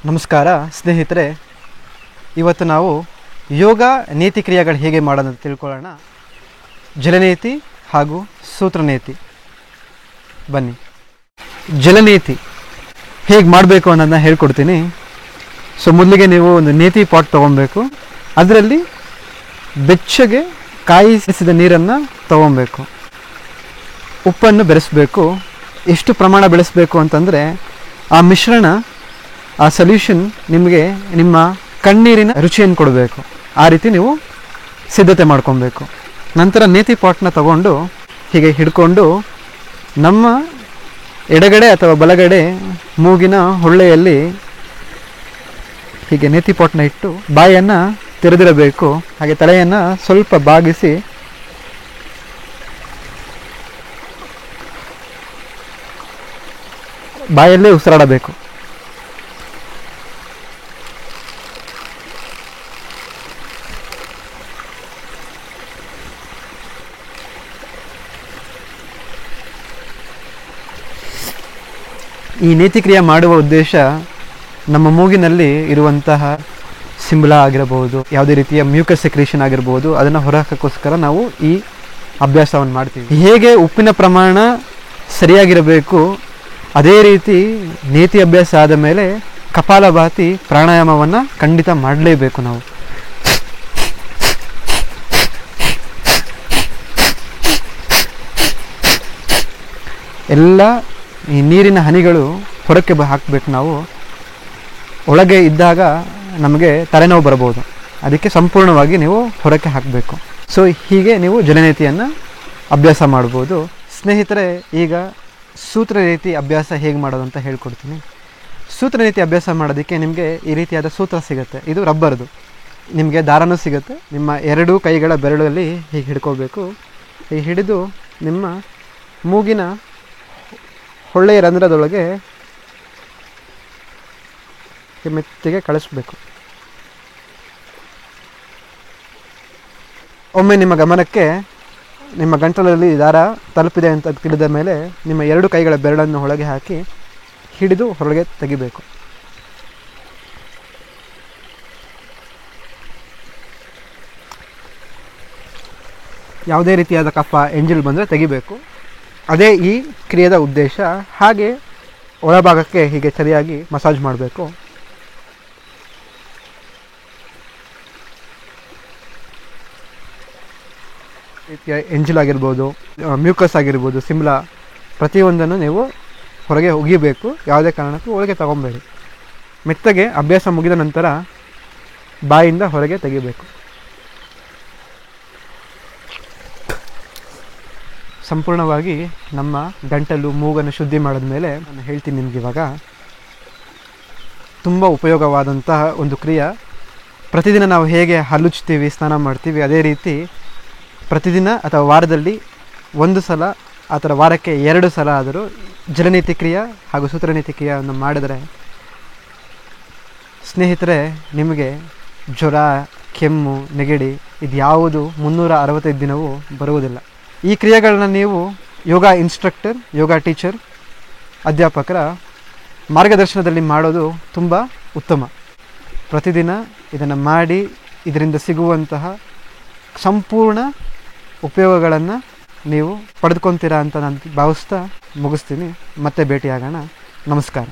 ನಮಸ್ಕಾರ ಸ್ನೇಹಿತರೆ, ಇವತ್ತು ನಾವು ಯೋಗ ನೀತಿ ಕ್ರಿಯೆಗಳು ಹೇಗೆ ಮಾಡೋದಂತ ತಿಳ್ಕೊಳ್ಳೋಣ. ಜಲನೇತಿ ಹಾಗೂ ಸೂತ್ರನೇತಿ. ಬನ್ನಿ, ಜಲನೇತಿ ಹೇಗೆ ಮಾಡಬೇಕು ಅನ್ನೋದನ್ನ ಹೇಳ್ಕೊಡ್ತೀನಿ. ಸೊ ಮೊದಲಿಗೆ ನೀವು ಒಂದು ನೇತಿ ಪಾಟ್ ತೊಗೊಬೇಕು. ಅದರಲ್ಲಿ ಬೆಚ್ಚಗೆ ಕಾಯಿಸಿದ ನೀರನ್ನು ತೊಗೊಬೇಕು. ಉಪ್ಪನ್ನು ಬೆರೆಸಬೇಕು. ಎಷ್ಟು ಪ್ರಮಾಣ ಬೆಳೆಸಬೇಕು ಅಂತಂದರೆ ಆ ಮಿಶ್ರಣ, ಆ ಸೊಲ್ಯೂಷನ್ ನಿಮಗೆ ನಿಮ್ಮ ಕಣ್ಣೀರಿನ ರುಚಿಯನ್ನು ಕೊಡಬೇಕು. ಆ ರೀತಿ ನೀವು ಸಿದ್ಧತೆ ಮಾಡ್ಕೊಬೇಕು. ನಂತರ ನೇತಿ ಪಾಟ್ನ ತಗೊಂಡು ಹೀಗೆ ಹಿಡ್ಕೊಂಡು ನಮ್ಮ ಎಡಗಡೆ ಅಥವಾ ಬಲಗಡೆ ಮೂಗಿನ ಹೊಳ್ಳೆಯಲ್ಲಿ ಹೀಗೆ ನೇತಿ ಪಾಟ್ನ ಇಟ್ಟು ಬಾಯನ್ನು ತೆರೆದಿರಬೇಕು. ಹಾಗೆ ತಲೆಯನ್ನು ಸ್ವಲ್ಪ ಬಾಗಿಸಿ ಬಾಯಲ್ಲೇ ಉಸಿರಾಡಬೇಕು. ಈ ನೇತಿ ಕ್ರಿಯೆ ಮಾಡುವ ಉದ್ದೇಶ ನಮ್ಮ ಮೂಗಿನಲ್ಲಿ ಇರುವಂತಹ ಸಿಂಬಳ ಆಗಿರಬಹುದು, ಯಾವುದೇ ರೀತಿಯ ಮ್ಯೂಕಸ್ ಸೆಕ್ರೇಷನ್ ಆಗಿರ್ಬೋದು, ಅದನ್ನು ಹೊರಹಾಕೋಸ್ಕರ ನಾವು ಈ ಅಭ್ಯಾಸವನ್ನು ಮಾಡ್ತೀವಿ. ಹೇಗೆ ಉಪ್ಪಿನ ಪ್ರಮಾಣ ಸರಿಯಾಗಿರಬೇಕು ಅದೇ ರೀತಿ ನೇತಿ ಅಭ್ಯಾಸ ಆದ ಮೇಲೆ ಕಪಾಲಭಾತಿ ಪ್ರಾಣಾಯಾಮವನ್ನು ಖಂಡಿತ ಮಾಡಲೇಬೇಕು. ನಾವು ಎಲ್ಲ ಈ ನೀರಿನ ಹನಿಗಳು ಹೊರಕ್ಕೆ ಹಾಕಬೇಕು. ನಾವು ಒಳಗೆ ಇದ್ದಾಗ ನಮಗೆ ತಲೆನೋವು ಬರಬಹುದು, ಅದಕ್ಕೆ ಸಂಪೂರ್ಣವಾಗಿ ನೀವು ಹೊರಕ್ಕೆ ಹಾಕಬೇಕು. ಸೊ ಹೀಗೆ ನೀವು ಜಲನೇತಿಯನ್ನು ಅಭ್ಯಾಸ ಮಾಡ್ಬೋದು. ಸ್ನೇಹಿತರೆ, ಈಗ ಸೂತ್ರನೇತಿ ಅಭ್ಯಾಸ ಹೇಗೆ ಮಾಡೋದು ಅಂತ ಹೇಳ್ಕೊಡ್ತೀನಿ. ಸೂತ್ರನೇತಿ ಅಭ್ಯಾಸ ಮಾಡೋದಕ್ಕೆ ನಿಮಗೆ ಈ ರೀತಿಯಾದ ಸೂತ್ರ ಸಿಗುತ್ತೆ. ಇದು ರಬ್ಬರ್ದು. ನಿಮಗೆ ದಾರನೂ ಸಿಗುತ್ತೆ. ನಿಮ್ಮ ಎರಡೂ ಕೈಗಳ ಬೆರಳಲ್ಲಿ ಹೀಗೆ ಹಿಡ್ಕೋಬೇಕು. ಹೀಗೆ ಹಿಡಿದು ನಿಮ್ಮ ಮೂಗಿನ ಹೊಳ್ಳೆಯ ರಂಧ್ರದೊಳಗೆ ಮೆತ್ತಿಗೆ ಕಳಿಸ್ಬೇಕು. ಒಮ್ಮೆ ನಿಮ್ಮ ಗಮನಕ್ಕೆ ನಿಮ್ಮ ಗಂಟಲಲ್ಲಿ ದಾರ ತಲುಪಿದೆ ಅಂತ ತಿಳಿದ ಮೇಲೆ ನಿಮ್ಮ ಎರಡು ಕೈಗಳ ಬೆರಳನ್ನು ಒಳಗೆ ಹಾಕಿ ಹಿಡಿದು ಹೊರಗೆ ತೆಗಿಬೇಕು. ಯಾವುದೇ ರೀತಿಯಾದ ಕಫ ಎಂಜಿಲ್ ಬಂದರೆ ತೆಗಿಬೇಕು. ಅದೇ ಈ ಕ್ರಿಯೆಯ ಉದ್ದೇಶ. ಹಾಗೆ ಒಳಭಾಗಕ್ಕೆ ಹೀಗೆ ಸರಿಯಾಗಿ ಮಸಾಜ್ ಮಾಡಬೇಕು. ರೀತಿಯ ಎಂಜಿಲ್ ಆಗಿರ್ಬೋದು, ಮ್ಯೂಕಸ್ ಆಗಿರ್ಬೋದು, ಸಿಂಬಳ, ಪ್ರತಿಯೊಂದನ್ನು ನೀವು ಹೊರಗೆ ಒಗಿಬೇಕು. ಯಾವುದೇ ಕಾರಣಕ್ಕೂ ಒಳಗೆ ತಗೊಬೇಡಿ. ಮೆತ್ತಗೆ ಅಭ್ಯಾಸ ಮುಗಿದ ನಂತರ ಬಾಯಿಂದ ಹೊರಗೆ ತೆಗಿಬೇಕು. ಸಂಪೂರ್ಣವಾಗಿ ನಮ್ಮ ಗಂಟಲು ಮೂಗನ್ನು ಶುದ್ಧಿ ಮಾಡಿದ ಮೇಲೆ ನಾನು ಹೇಳ್ತೀನಿ ನಿಮ್ಗೆ. ಇವಾಗ ತುಂಬ ಉಪಯೋಗವಾದಂತಹ ಒಂದು ಕ್ರಿಯೆ. ಪ್ರತಿದಿನ ನಾವು ಹೇಗೆ ಹಲ್ಲುಚ್ತೀವಿ, ಸ್ನಾನ ಮಾಡ್ತೀವಿ, ಅದೇ ರೀತಿ ಪ್ರತಿದಿನ ಅಥವಾ ವಾರದಲ್ಲಿ ಒಂದು ಸಲ ಅಥವಾ ವಾರಕ್ಕೆ 2 ಸಲ ಆದರೂ ಜಲನೇತಿ ಕ್ರಿಯೆ ಹಾಗೂ ಸೂತ್ರನೇತಿ ಕ್ರಿಯೆಯನ್ನು ಮಾಡಿದರೆ ಸ್ನೇಹಿತರೆ, ನಿಮಗೆ ಜ್ವರ, ಕೆಮ್ಮು, ನೆಗಡಿ ಇದ್ಯಾವುದು 365 ದಿನವೂ ಬರುವುದಿಲ್ಲ. ಈ ಕ್ರಿಯೆಗಳನ್ನ ನೀವು ಯೋಗ ಇನ್ಸ್ಟ್ರಕ್ಟರ್, ಯೋಗ ಟೀಚರ್, ಅಧ್ಯಾಪಕರ ಮಾರ್ಗದರ್ಶನದಲ್ಲಿ ಮಾಡೋದು ತುಂಬ ಉತ್ತಮ. ಪ್ರತಿದಿನ ಇದನ್ನು ಮಾಡಿ ಇದರಿಂದ ಸಿಗುವಂತಹ ಸಂಪೂರ್ಣ ಉಪಯೋಗಗಳನ್ನು ನೀವು ಪಡೆದುಕೊತೀರಾ ಅಂತ ನಾನು ಭಾವಿಸ್ತಾ ಮುಗಿಸ್ತೀನಿ. ಮತ್ತೆ ಭೇಟಿಯಾಗೋಣ. ನಮಸ್ಕಾರ.